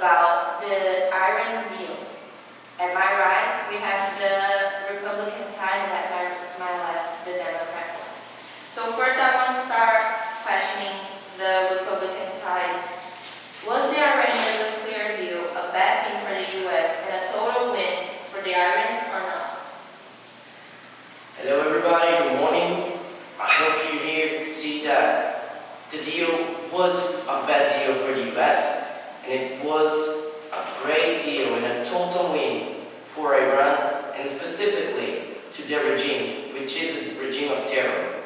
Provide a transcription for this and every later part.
about the Iran deal. At my right, we have the Republican side, and at my left, the Democrat one. So first I want to start questioning the Republican side. Was the Iranian nuclear deal a bad thing for the U.S. and a total win for the Iran or not? Hello everybody, good morning. I hope you're here to see that the deal was a bad deal for the US and it was a great deal and a total win for Iran and specifically to their regime, which is a regime of terror.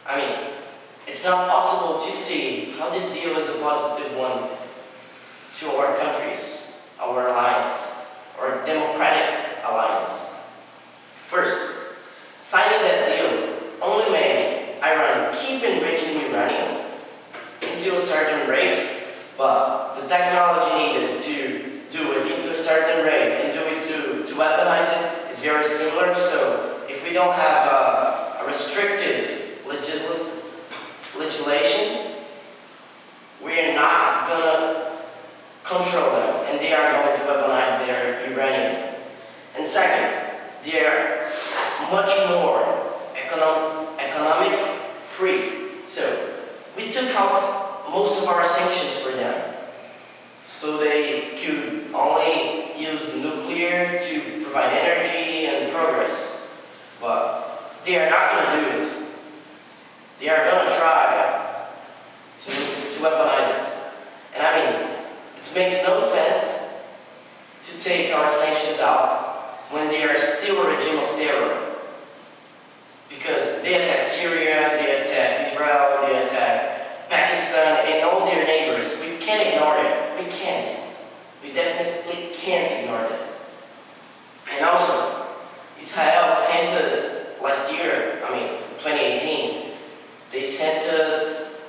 I mean, it's not possible to see how this deal is a positive one to our countries, our alliance, our democratic alliance. First, signing that deal only made Iran keep enriching uranium until a certain rate, but the technology needed to do it into a certain rate and do it to weaponize it is very similar. So if we don't have a restrictive legislation, we're not gonna control them and they are going to weaponize their uranium. And second, they're much more economic free. So we took out most of our sanctions for them. So they could only use nuclear to provide energy and progress. But they are not going to do it. They are going to try to weaponize it. And I mean, it makes no sense to take our sanctions out when they are still a regime of terror. Because they attack Syria, they attack Israel, they attack Pakistan and all their neighbors. We can't ignore it. We can't. We definitely can't ignore it. And also, Israel sent us last year, 2018, they sent us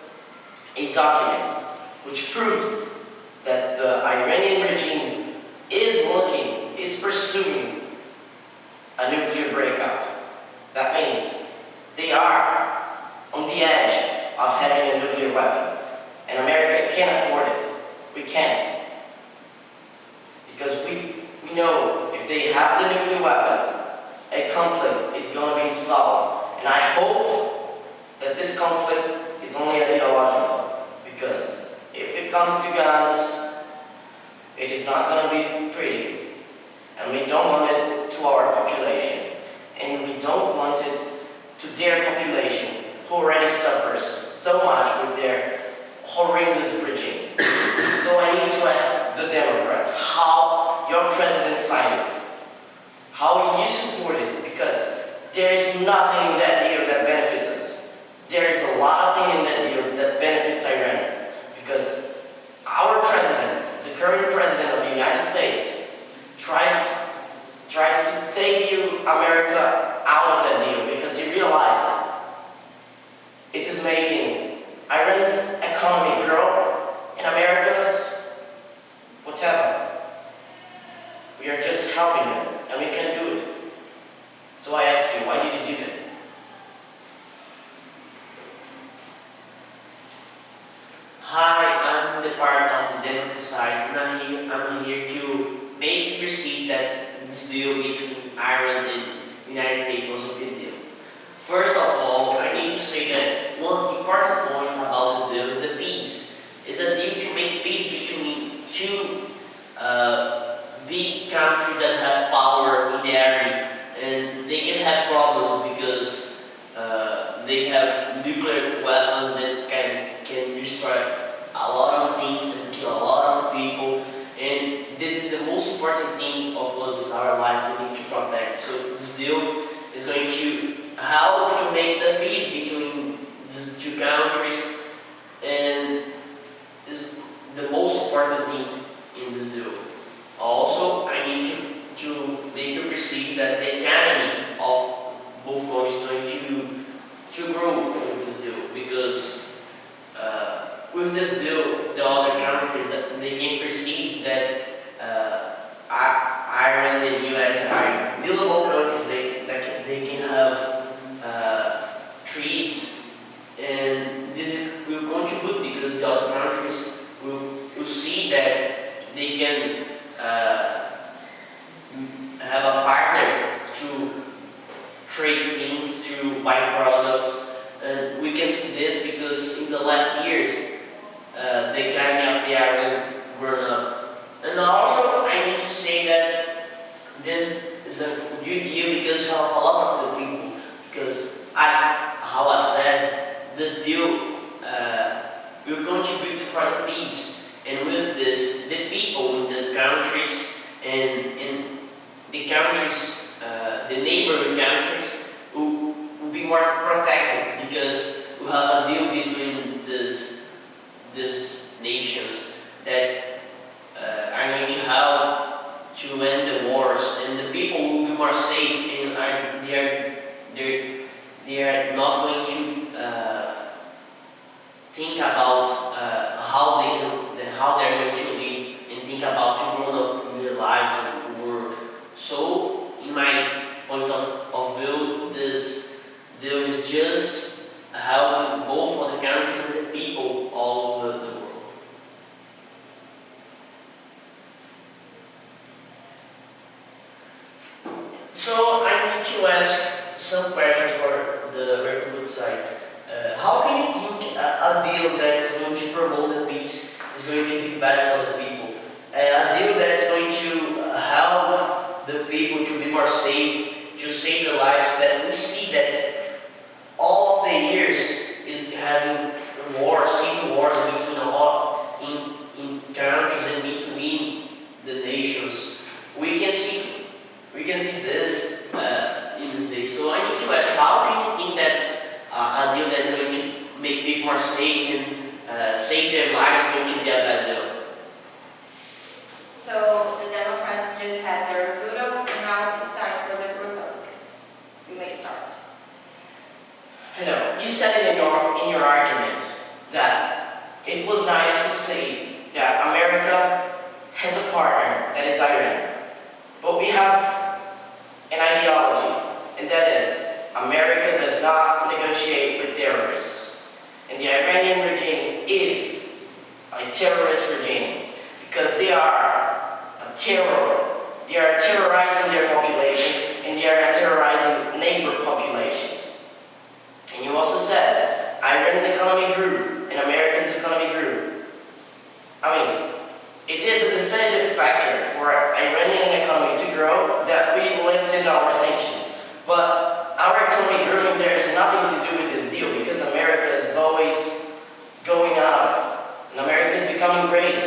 a document which proves that the Iranian regime is pursuing a nuclear breakout. That means they are on the edge of having a nuclear weapon. And America can't afford it. We can't. Because we know if they have the nuclear weapon, a conflict is going to be stalled. And I hope that this conflict is only ideological. Because if it comes to guns, it is not going to be pretty. And we don't want it to our population. And we don't want it to their population, who already suffers so much with their horrendous regime. So I need to ask the Democrats how your president signed it, how you support it, because there is nothing in that deal that benefits us. There is a lot of things in that deal that benefits Iran, because our president, the current president of the United States, tries to take America out of that deal because he realized it is making Iran's economy grow and America's whatever. We are just helping them and we can do it. So I ask you, why did you do that? Hi, I'm the part of the Democrat side, and I'm here to make you perceive that this deal between Iran and the United States was a good deal. First of all, I need to say that one important point about this deal is the peace. It's a deal to make peace between two big countries that have power in the area, and they can have problems because they have nuclear weapons that can destroy a lot of things and kill a lot of people. And this is the most important thing of us is our life we need to protect. So this deal is going to help to make the peace between these two countries, and is the most important thing in this deal. Also, I need to make you perceive that the economy of both countries is going to grow with this deal, because with this deal, the other countries that they can perceive that Iran and US are dealable countries. They can have treaties, and this will contribute because the other countries will see that they can have a partner to trade things, to buy products, and we can see this because in the last years the economy of the island grown up. And also I need to say that this is a good deal because of a lot of the people, because as how I said, this deal will contribute for the peace, and with this the people in the countries and in the countries, the neighboring countries will be more protected because we have a deal between these nations that are going to help to end the wars, and the people will be more safe, and they are not going to think about how they're going to live and think about to grow up in their lives and work. So, in my point of view, this deal is just helping both of the countries and the people all over the world. So I need to ask some questions for the Republic side. How can you think a deal that is going to promote the peace is going to be better for the people? A deal that's going to help the people to be more safe, to save their lives, that we see that all of the years is having wars, civil wars between a lot in countries and between the nations. We can see this in this day. So I need to ask, how can you think that a deal that's going to make people more safe and save their lives is going to be a bad deal? So the Democrats just had their rebuttal, and now it's time for the Republicans. You may start. Hello, you said it in your argument that it was nice to see that America has a partner that is Iran. But we have an ideology, and that is America does not negotiate with terrorists. And the Iranian regime is a terrorist regime because they are a terror. They are terrorizing their population, and they are terrorizing neighbor populations. And you also said Iran's economy grew and Americans' economy grew. I mean, it is a decisive factor for Iranian economy to grow that we lifted our sanctions. But our economy growing there has nothing to do with this deal because America is always going up and America is becoming great.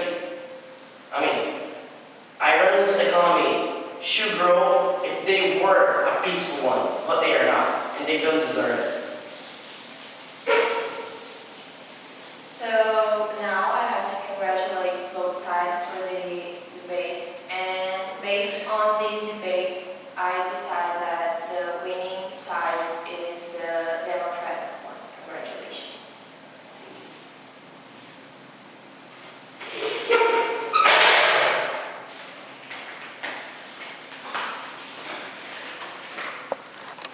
I mean, Iran's economy should grow if they were a peaceful one, but they are not, and they don't deserve it. So